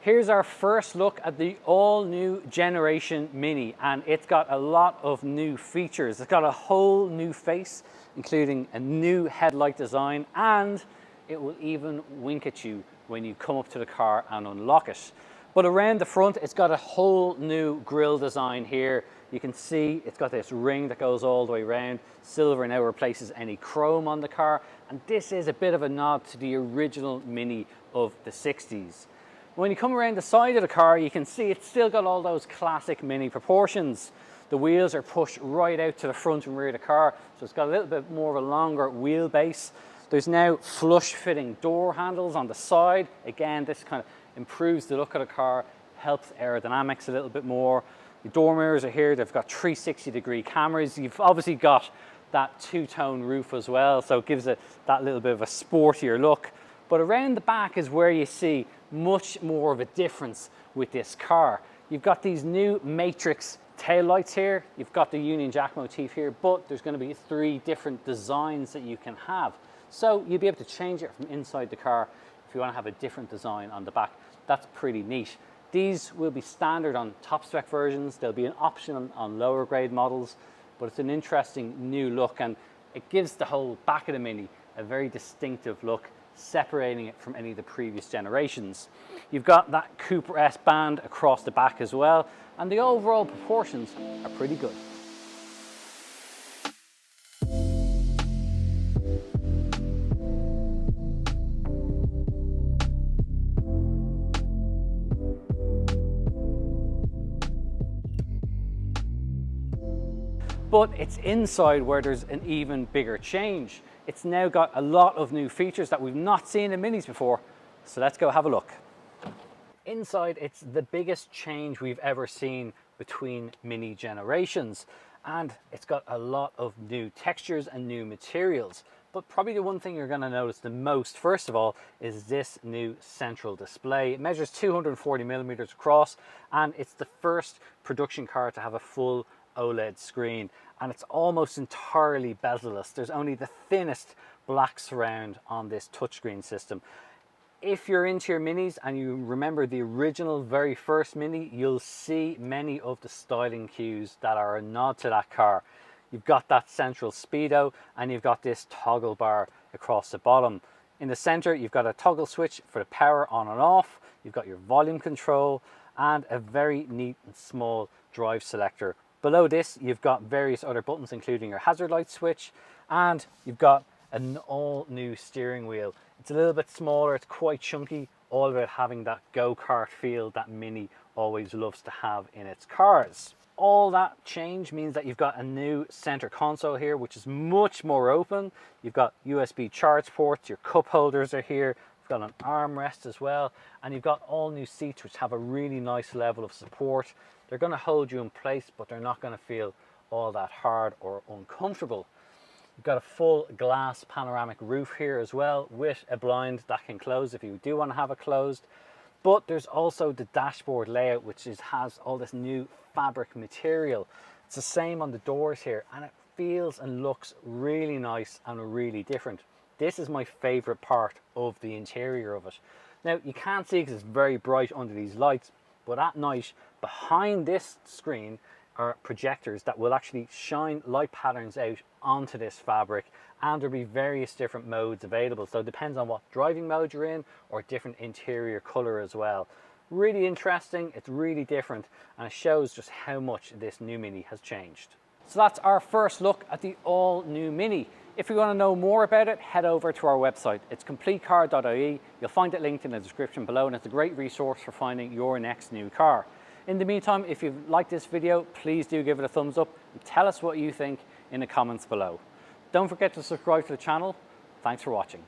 Here's our first look at the all-new generation Mini, and it's got a lot of new features. It's got a whole new face, including a new headlight design, and it will even wink at you when you come up to the car and unlock it. But around the front, it's got a whole new grille design here. You can see it's got this ring that goes all the way around. Silver now replaces any chrome on the car, and this is a bit of a nod to the original Mini of the 60s. When you come around the side of the car, you can see it's still got all those classic Mini proportions. The wheels are pushed right out to the front and rear of the car, so it's got a little bit more of a longer wheelbase. There's now flush fitting door handles on the side. Again, this kind of improves the look of the car, helps aerodynamics a little bit more. The door mirrors are here. They've got 360-degree cameras. You've obviously got that two-tone roof as well, so it gives it that little bit of a sportier look. But around the back is where you see much more of a difference with this car. You've got these new matrix taillights here. You've got the Union Jack motif here, but there's going to be 3 different designs that you can have. So you'll be able to change it from inside the car if you want to have a different design on the back. That's pretty neat. These will be standard on top spec versions. There'll be an option on lower grade models, but it's an interesting new look, and it gives the whole back of the Mini a very distinctive look, separating it from any of the previous generations. You've got that Cooper S band across the back as well, and the overall proportions are pretty good. But it's inside where there's an even bigger change. It's now got a lot of new features that we've not seen in Minis before, so let's go have a look. Inside, it's the biggest change we've ever seen between Mini generations, and it's got a lot of new textures and new materials. But probably the one thing you're going to notice the most, first of all, is this new central display. It measures 240 millimeters across, and it's the first production car to have a full OLED screen, and it's almost entirely bezel-less. There's only the thinnest black surround on this touchscreen system. If you're into your Minis and you remember the original very first Mini, you'll see many of the styling cues that are a nod to that car. You've got that central speedo, and you've got this toggle bar across the bottom. In the center, you've got a toggle switch for the power on and off. You've got your volume control and a very neat and small drive selector. Below this, you've got various other buttons, including your hazard light switch, and you've got an all new steering wheel. It's a little bit smaller, it's quite chunky, all about having that go-kart feel that Mini always loves to have in its cars. All that change means that you've got a new center console here, which is much more open. You've got USB charge ports, your cup holders are here, you've got an armrest as well, and you've got all new seats which have a really nice level of support. They're going to hold you in place, but they're not going to feel all that hard or uncomfortable. You've got a full glass panoramic roof here as well, with a blind that can close if you do want to have it closed. But there's also the dashboard layout, which has all this new fabric material. It's the same on the doors here, and it feels and looks really nice and really different. This is my favorite part of the interior of it. Now, you can't see because it's very bright under these lights, but at night, behind this screen are projectors that will actually shine light patterns out onto this fabric, and there'll be various different modes available. So it depends on what driving mode you're in, or different interior color as well. Really interesting, it's really different, and it shows just how much this new Mini has changed. So that's our first look at the all new Mini. If you want to know more about it, head over to our website. It's CompleteCar.ie. You'll find it linked in the description below, and it's a great resource for finding your next new car. In the meantime, if you've liked this video, please do give it a thumbs up and tell us what you think in the comments below. Don't forget to subscribe to the channel. Thanks for watching.